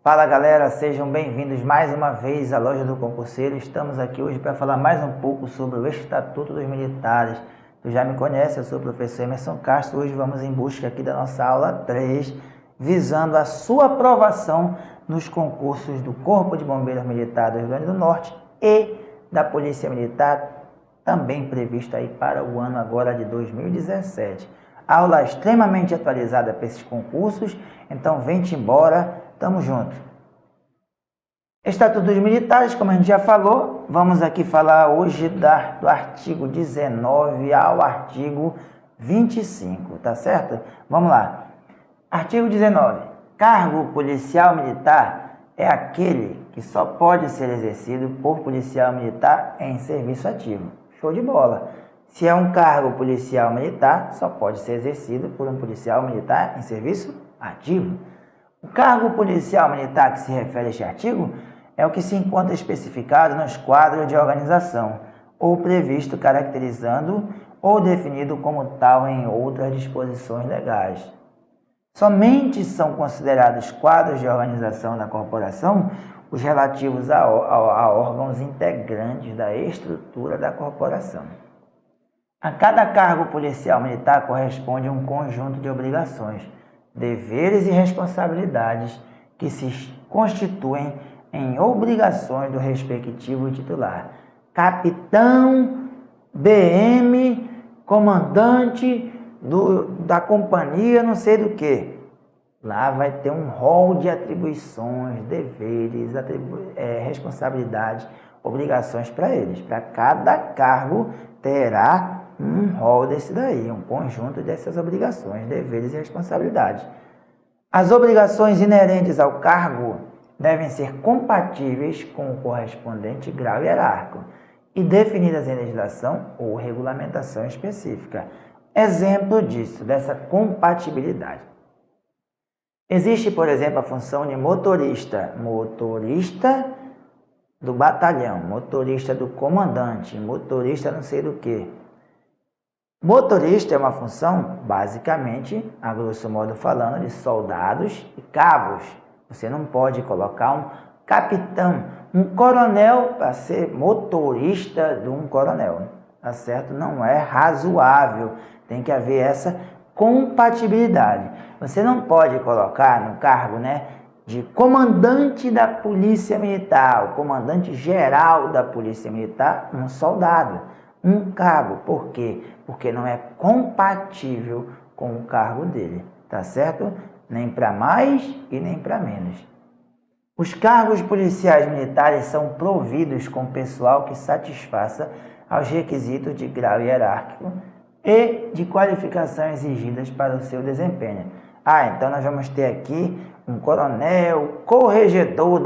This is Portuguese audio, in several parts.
Fala galera, sejam bem-vindos mais uma vez à Loja do Concurseiro. Estamos aqui hoje para falar mais um pouco sobre o Estatuto dos Militares. Tu já me conhece, eu sou o professor Emerson Castro. Hoje vamos em busca aqui da nossa aula 3, visando a sua aprovação nos concursos do Corpo de Bombeiros Militar do Rio Grande do Norte e da Polícia Militar, também previsto aí para o ano agora de 2017. Aula extremamente atualizada para esses concursos, então vem-te embora. Tamo junto. Estatuto dos Militares, como a gente já falou, vamos aqui falar hoje do artigo 19 ao artigo 25, tá certo? Vamos lá. Artigo 19. Cargo policial militar é aquele que só pode ser exercido por policial militar em serviço ativo. Show de bola. Se é um cargo policial militar, só pode ser exercido por um policial militar em serviço ativo. O cargo policial militar que se refere a este artigo é o que se encontra especificado nos quadros de organização, ou previsto caracterizando ou definido como tal em outras disposições legais. Somente são considerados quadros de organização da corporação os relativos a órgãos integrantes da estrutura da corporação. A cada cargo policial militar corresponde um conjunto de obrigações, deveres e responsabilidades que se constituem em obrigações do respectivo titular. Capitão, BM, comandante da companhia, não sei do que. Lá vai ter um rol de atribuições, deveres, responsabilidades, obrigações para eles. Para cada cargo terá um rol desse daí, um conjunto dessas obrigações, deveres e responsabilidades. As obrigações inerentes ao cargo devem ser compatíveis com o correspondente grau hierárquico e definidas em legislação ou regulamentação específica. Exemplo disso, dessa compatibilidade. Existe, por exemplo, a função de motorista do batalhão, motorista do comandante, motorista não sei do que. Motorista é uma função, basicamente, a grosso modo falando, de soldados e cabos. Você não pode colocar um capitão, um coronel para ser motorista de um coronel, tá certo? Não é razoável, tem que haver essa compatibilidade. Você não pode colocar no cargo, de comandante da Polícia Militar, o comandante geral da Polícia Militar, um soldado. Um cabo, por quê? Porque não é compatível com o cargo dele, tá certo? Nem para mais e nem para menos. Os cargos policiais militares são providos com pessoal que satisfaça aos requisitos de grau hierárquico e de qualificação exigidas para o seu desempenho. Então nós vamos ter aqui um coronel, corregedor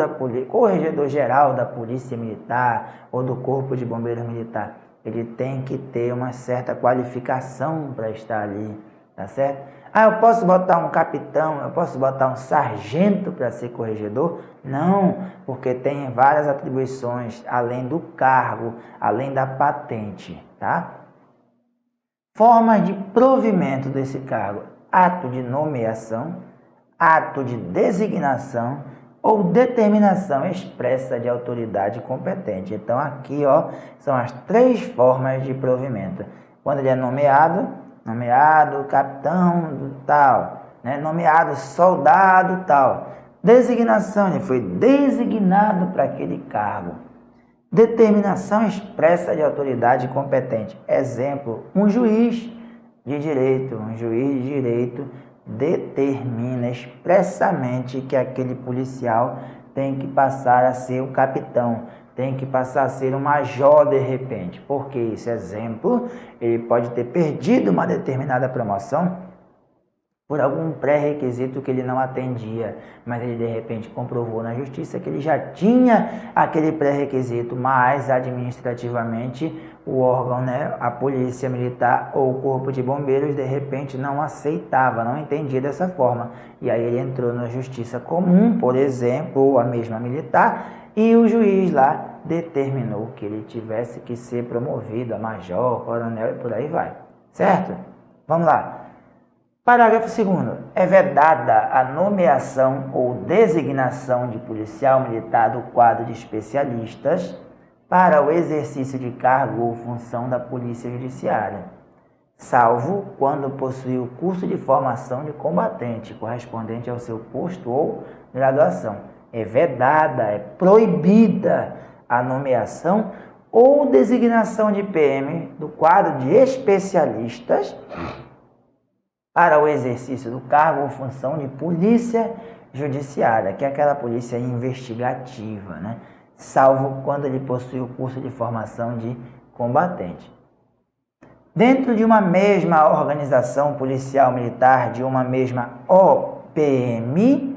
geral da Polícia Militar ou do Corpo de Bombeiros Militar. Ele tem que ter uma certa qualificação para estar ali, tá certo? Eu posso botar um capitão, eu posso botar um sargento para ser corregedor? Não, porque tem várias atribuições, além do cargo, além da patente, tá? Formas de provimento desse cargo: ato de nomeação, ato de designação, ou determinação expressa de autoridade competente. Então, aqui, são as 3 formas de provimento. Quando ele é nomeado capitão tal, nomeado soldado tal. Designação, ele foi designado para aquele cargo. Determinação expressa de autoridade competente. Exemplo, um juiz de direito determina expressamente que aquele policial tem que passar a ser o capitão, tem que passar a ser um major de repente. Porque esse exemplo, ele pode ter perdido uma determinada promoção por algum pré-requisito que ele não atendia, mas ele de repente comprovou na justiça que ele já tinha aquele pré-requisito, mas administrativamente o órgão, a Polícia Militar ou o Corpo de Bombeiros de repente não aceitava, não entendia dessa forma. E aí ele entrou na justiça comum, por exemplo, ou a mesma militar, e o juiz lá determinou que ele tivesse que ser promovido a major, coronel e por aí vai. Certo? Vamos lá. Parágrafo 2º. É vedada a nomeação ou designação de policial militar do quadro de especialistas para o exercício de cargo ou função da Polícia Judiciária, salvo quando possui o curso de formação de combatente correspondente ao seu posto ou graduação. É vedada, é proibida a nomeação ou designação de PM do quadro de especialistas para o exercício do cargo ou função de polícia judiciária, que é aquela polícia investigativa, né? Salvo quando ele possui o curso de formação de combatente. Dentro de uma mesma organização policial militar, de uma mesma OPM,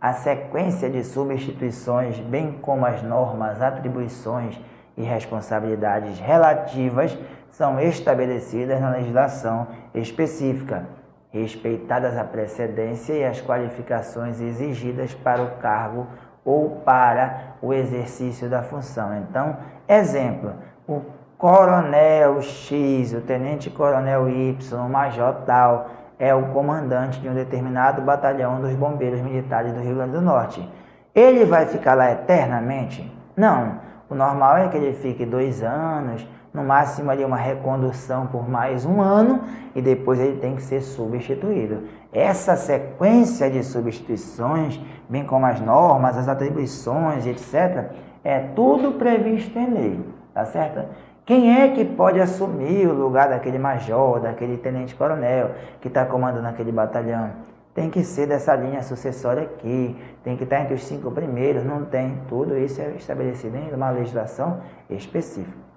a sequência de substituições, bem como as normas, atribuições e responsabilidades relativas, são estabelecidas na legislação específica, respeitadas a precedência e as qualificações exigidas para o cargo ou para o exercício da função. Então, exemplo, o coronel X, o tenente-coronel Y, o major tal, é o comandante de um determinado batalhão dos bombeiros militares do Rio Grande do Norte. Ele vai ficar lá eternamente? Não. O normal é que ele fique 2 anos, no máximo ali uma recondução por mais 1 ano, e depois ele tem que ser substituído. Essa sequência de substituições, bem como as normas, as atribuições, etc., é tudo previsto em lei, tá certo? Quem é que pode assumir o lugar daquele major, daquele tenente-coronel que está comandando aquele batalhão? Tem que ser dessa linha sucessória aqui, tem que estar entre os 5 primeiros, não tem. Tudo isso é estabelecido em uma legislação específica.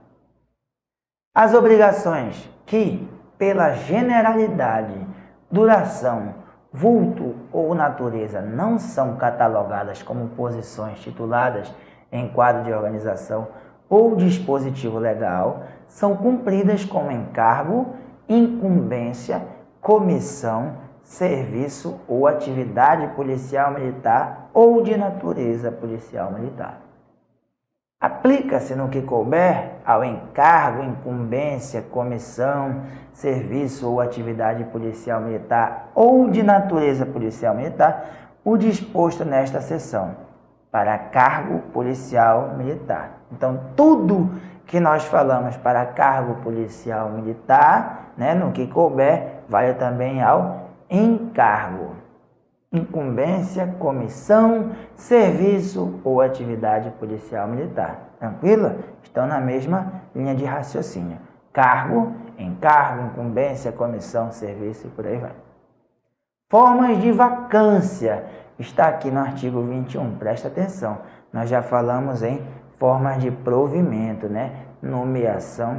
As obrigações que, pela generalidade, duração, vulto ou natureza, não são catalogadas como posições tituladas em quadro de organização ou dispositivo legal, são cumpridas como encargo, incumbência, comissão, serviço ou atividade policial militar ou de natureza policial militar. Aplica-se no que couber ao encargo, incumbência, comissão, serviço ou atividade policial militar ou de natureza policial militar o disposto nesta seção para cargo policial militar. Então, tudo que nós falamos para cargo policial militar, né, no que couber, vale também ao encargo, incumbência, comissão, serviço ou atividade policial militar. Tranquilo? Estão na mesma linha de raciocínio. Cargo, encargo, incumbência, comissão, serviço e por aí vai. Formas de vacância. Está aqui no artigo 21. Presta atenção. Nós já falamos em formas de provimento, né? Nomeação,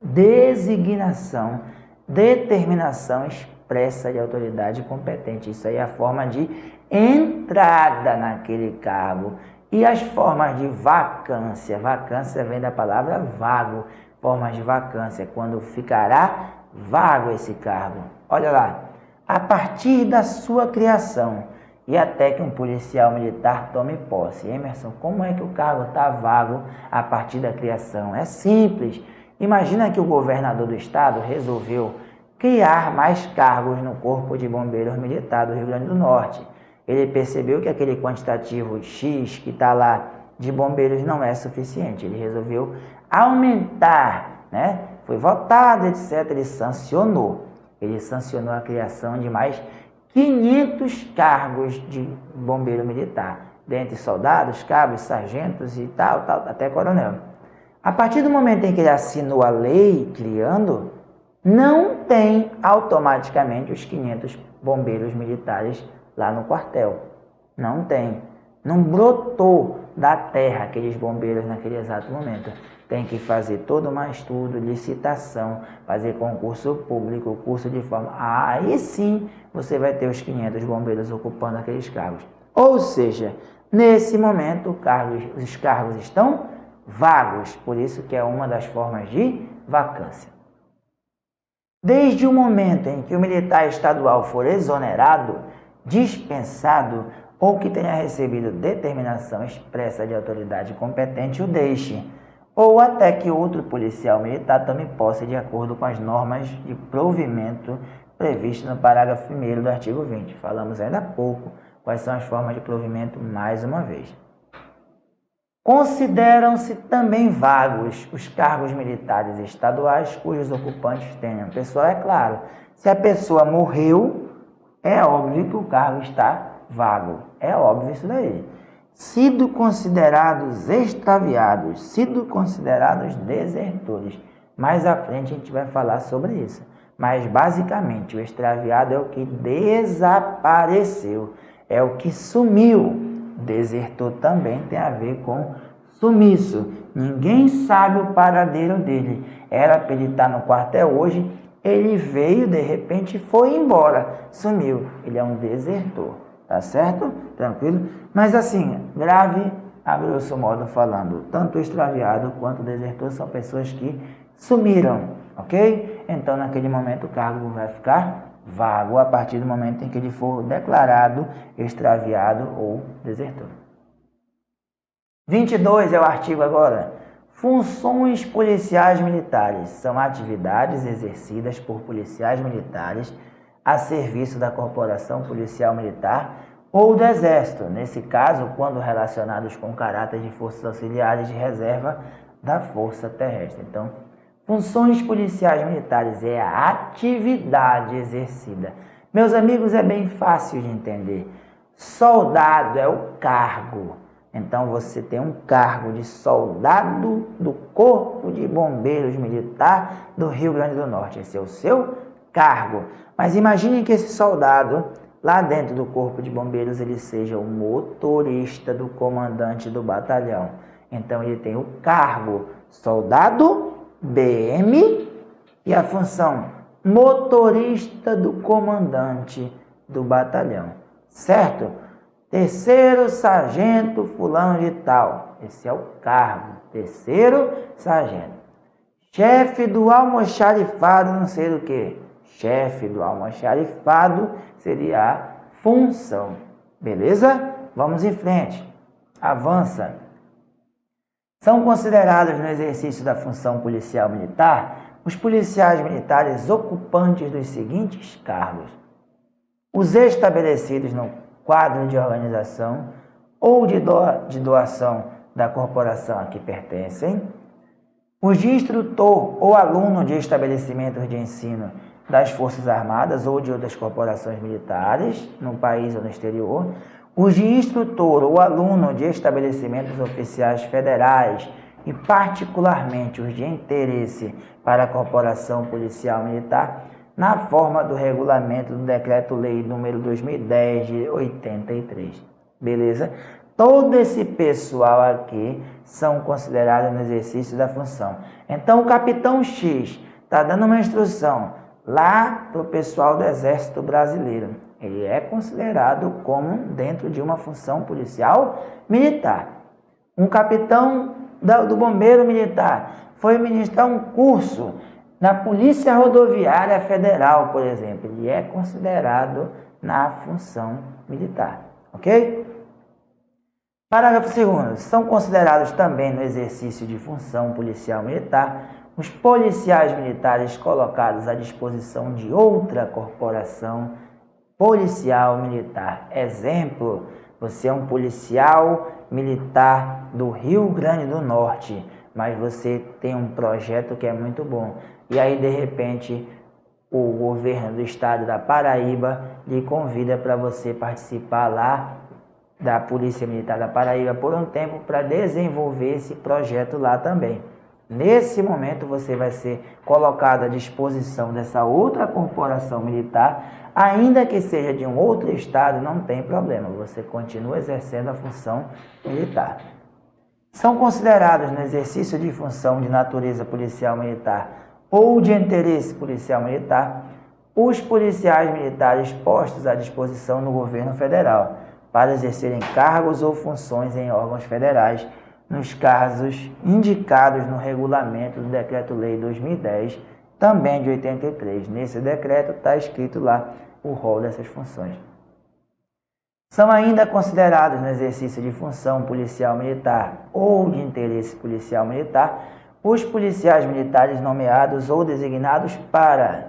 designação, determinação expressa de autoridade competente. Isso aí é a forma de entrada naquele cargo. E as formas de vacância. Vacância vem da palavra vago. Formas de vacância, quando ficará vago esse cargo. Olha lá. A partir da sua criação e até que um policial militar tome posse. Emerson, como é que o cargo está vago a partir da criação? É simples. Imagina que o governador do estado resolveu criar mais cargos no Corpo de Bombeiros Militar do Rio Grande do Norte. Ele percebeu que aquele quantitativo X que está lá de bombeiros não é suficiente. Ele resolveu aumentar, né? Foi votado, etc. Ele sancionou a criação de mais 500 cargos de bombeiro militar, dentre soldados, cabos, sargentos e tal, até coronel. A partir do momento em que ele assinou a lei criando, não tem automaticamente os 500 bombeiros militares lá no quartel. Não tem. Não brotou da terra aqueles bombeiros naquele exato momento. Tem que fazer todo um estudo, licitação, fazer concurso público, curso de forma. Aí sim você vai ter os 500 bombeiros ocupando aqueles cargos. Ou seja, nesse momento os cargos estão vagos, por isso que é uma das formas de vacância. Desde o momento em que o militar estadual for exonerado, dispensado ou que tenha recebido determinação expressa de autoridade competente, o deixe, ou até que outro policial militar tome posse de acordo com as normas de provimento previsto no parágrafo 1º do artigo 20. Falamos ainda há pouco quais são as formas de provimento mais uma vez. Consideram-se também vagos os cargos militares estaduais cujos ocupantes tenham. Pessoal, é claro, se a pessoa morreu, é óbvio que o cargo está vago. É óbvio isso daí. Sido considerados extraviados, sido considerados desertores. Mais à frente a gente vai falar sobre isso. Mas basicamente o extraviado é o que desapareceu, é o que sumiu. Desertor também tem a ver com sumiço. Ninguém sabe o paradeiro dele. Era para ele estar no quartel hoje, ele veio, de repente foi embora, sumiu. Ele é um desertor, tá certo? Tranquilo? Mas assim, grave, a grosso modo falando, tanto o extraviado quanto o desertor são pessoas que sumiram, ok? Então naquele momento o cargo vai ficar vago a partir do momento em que ele for declarado extraviado ou desertor. 22 é o artigo agora. Funções policiais militares são atividades exercidas por policiais militares a serviço da Corporação Policial Militar ou do Exército, nesse caso, quando relacionados com caráter de forças auxiliares de reserva da Força Terrestre. Então, funções policiais militares é a atividade exercida. Meus amigos, é bem fácil de entender. Soldado é o cargo. Então, você tem um cargo de soldado do Corpo de Bombeiros Militar do Rio Grande do Norte. Esse é o seu cargo. Mas imagine que esse soldado, lá dentro do Corpo de Bombeiros, ele seja o motorista do comandante do batalhão. Então, ele tem o cargo soldado BM e a função motorista do comandante do batalhão, certo? Terceiro sargento fulano de tal, esse é o cargo, terceiro sargento. Chefe do almoxarifado, não sei do que, chefe do almoxarifado seria a função, beleza? Vamos em frente, avança. São considerados no exercício da função policial militar os policiais militares ocupantes dos seguintes cargos: os estabelecidos no quadro de organização ou de doação da corporação a que pertencem, os de instrutor ou aluno de estabelecimentos de ensino das Forças Armadas ou de outras corporações militares, no país ou no exterior, os de instrutor ou aluno de estabelecimentos oficiais federais e particularmente os de interesse para a Corporação Policial Militar, na forma do regulamento do Decreto-Lei número 2010 de 83. Beleza? Todo esse pessoal aqui são considerados no exercício da função. Então, o capitão X está dando uma instrução lá para o pessoal do Exército Brasileiro. Ele é considerado como dentro de uma função policial militar. Um capitão do Bombeiro Militar foi ministrar um curso na Polícia Rodoviária Federal, por exemplo. Ele é considerado na função militar, ok? Parágrafo 2º. São considerados também no exercício de função policial militar os policiais militares colocados à disposição de outra corporação policial militar. Exemplo, você é um policial militar do Rio Grande do Norte, mas você tem um projeto que é muito bom. E aí, de repente, o governo do estado da Paraíba lhe convida para você participar lá da Polícia Militar da Paraíba por um tempo para desenvolver esse projeto lá também. Nesse momento, você vai ser colocado à disposição dessa outra corporação militar, ainda que seja de um outro estado, não tem problema, você continua exercendo a função militar. São considerados no exercício de função de natureza policial militar ou de interesse policial militar os policiais militares postos à disposição no governo federal para exercerem cargos ou funções em órgãos federais, nos casos indicados no regulamento do Decreto-Lei 2010, também de 83. Nesse decreto está escrito lá o rol dessas funções. São ainda considerados no exercício de função policial militar ou de interesse policial militar os policiais militares nomeados ou designados para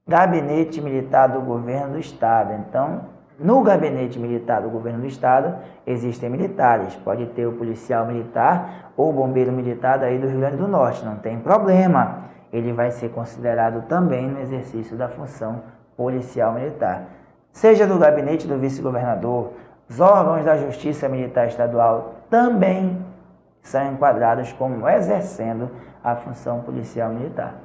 Gabinete Militar do Governo do Estado. Então, no Gabinete Militar do Governo do Estado, existem militares. Pode ter o policial militar ou o bombeiro militar daí do Rio Grande do Norte, não tem problema. Ele vai ser considerado também no exercício da função policial militar. Seja do gabinete do vice-governador, os órgãos da Justiça Militar Estadual também são enquadrados como exercendo a função policial militar.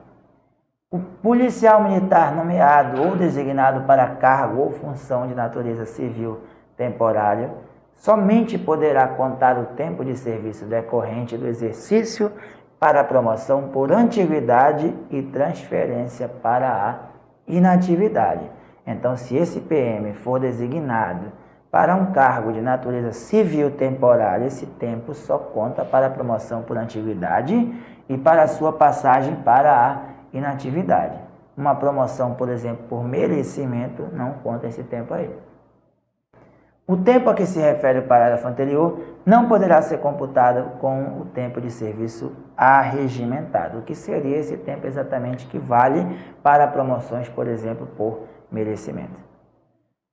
O policial militar nomeado ou designado para cargo ou função de natureza civil temporária somente poderá contar o tempo de serviço decorrente do exercício para a promoção por antiguidade e transferência para a inatividade. Então, se esse PM for designado para um cargo de natureza civil temporária, esse tempo só conta para a promoção por antiguidade e para a sua passagem para a inatividade. Uma promoção, por exemplo, por merecimento, não conta esse tempo aí. O tempo a que se refere o parágrafo anterior não poderá ser computado com o tempo de serviço arregimentado. O que seria esse tempo exatamente que vale para promoções, por exemplo, por merecimento.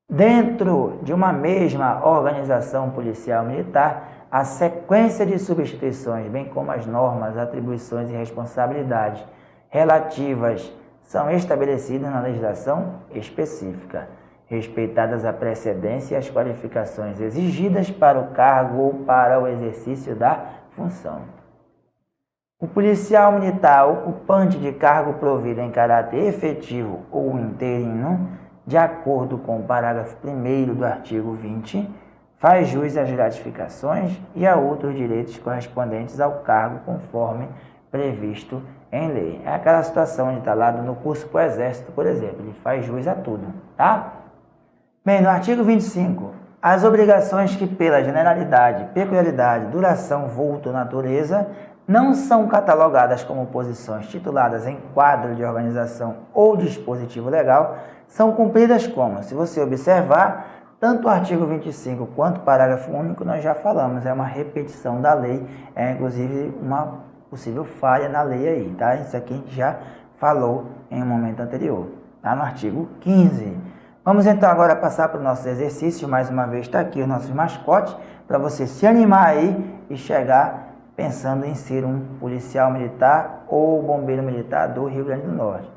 Dentro de uma mesma organização policial militar, a sequência de substituições, bem como as normas, atribuições e responsabilidades relativas são estabelecidas na legislação específica, respeitadas a precedência e as qualificações exigidas para o cargo ou para o exercício da função. O policial militar ocupante de cargo provido em caráter efetivo ou interino, de acordo com o parágrafo 1º do artigo 20, faz jus às gratificações e a outros direitos correspondentes ao cargo conforme previsto em lei. É aquela situação onde está lá no curso para o Exército, por exemplo, ele faz jus a tudo, tá? Bem, no artigo 25, as obrigações que pela generalidade, peculiaridade, duração, vulto, natureza, não são catalogadas como posições tituladas em quadro de organização ou dispositivo legal, são cumpridas como, se você observar, tanto o artigo 25 quanto o parágrafo único nós já falamos, é uma repetição da lei, é inclusive uma possível falha na lei aí, tá? Isso aqui a gente já falou em um momento anterior, tá? No artigo 15. Vamos então agora passar para o nosso exercício, mais uma vez está aqui os nossos mascotes, para você se animar aí e chegar pensando em ser um policial militar ou bombeiro militar do Rio Grande do Norte.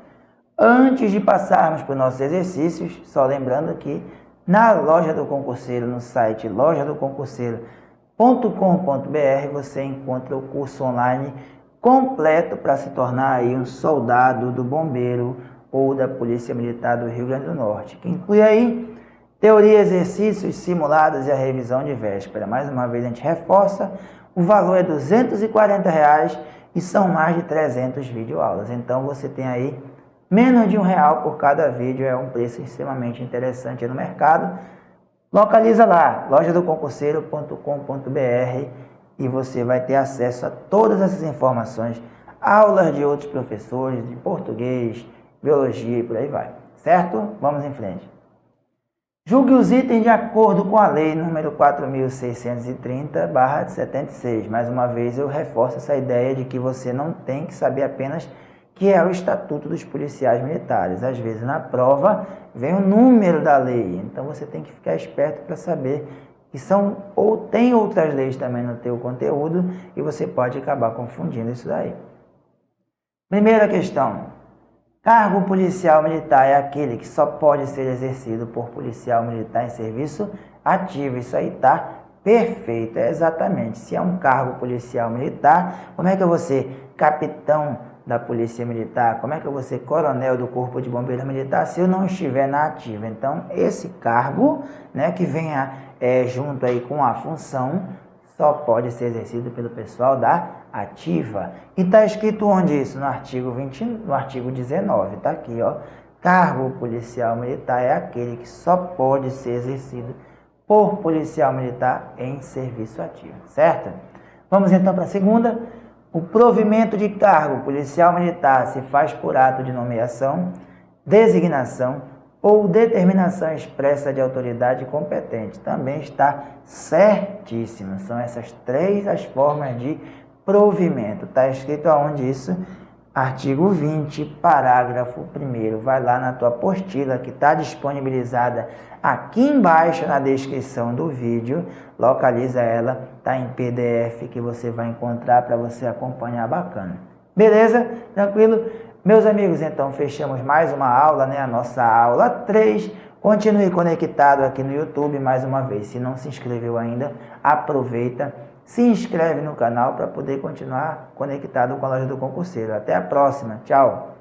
Antes de passarmos para os nossos exercícios, só lembrando que na loja do concurseiro, no site lojadoconcurseiro.com.br, você encontra o curso online completo para se tornar aí um soldado do bombeiro ou da Polícia Militar do Rio Grande do Norte, que inclui aí teoria, exercícios, simulados e a revisão de véspera. Mais uma vez a gente reforça, o valor é R$ 240 e são mais de 300 videoaulas. Então você tem aí menos de R$1 por cada vídeo, é um preço extremamente interessante no mercado. Localiza lá, lojadoconcurseiro.com.br e você vai ter acesso a todas essas informações, aulas de outros professores, de português, biologia e por aí vai, certo? Vamos em frente. Julgue os itens de acordo com a lei número 4.630/76. Mais uma vez eu reforço essa ideia de que você não tem que saber apenas que é o Estatuto dos Policiais Militares. Às vezes na prova vem o número da lei, então você tem que ficar esperto para saber que são ou tem outras leis também no teu conteúdo e você pode acabar confundindo isso daí. Primeira questão. Cargo policial militar é aquele que só pode ser exercido por policial militar em serviço ativo. Isso aí tá perfeito, é exatamente. Se é um cargo policial militar, como é que eu vou ser capitão da Polícia Militar? Como é que eu vou ser coronel do Corpo de Bombeiros Militar se eu não estiver na ativa? Então, esse cargo, né, que venha junto aí com a função, só pode ser exercido pelo pessoal da ativa. E está escrito onde isso? No artigo 20, no artigo 19, está aqui, ó. Cargo policial militar é aquele que só pode ser exercido por policial militar em serviço ativo, certo? Vamos então para a segunda. O provimento de cargo policial militar se faz por ato de nomeação, designação ou determinação expressa de autoridade competente. Também está certíssimo. São essas três as formas de provimento. Está escrito aonde isso? Artigo 20, parágrafo 1º. Vai lá na tua apostila que está disponibilizada aqui embaixo na descrição do vídeo. Localiza ela, está em PDF que você vai encontrar para você acompanhar bacana. Beleza? Tranquilo? Meus amigos, então fechamos mais uma aula, né? A nossa aula 3. Continue conectado aqui no YouTube mais uma vez. Se não se inscreveu ainda, aproveita. Se inscreve no canal para poder continuar conectado com a Loja do Concurseiro. Até a próxima. Tchau!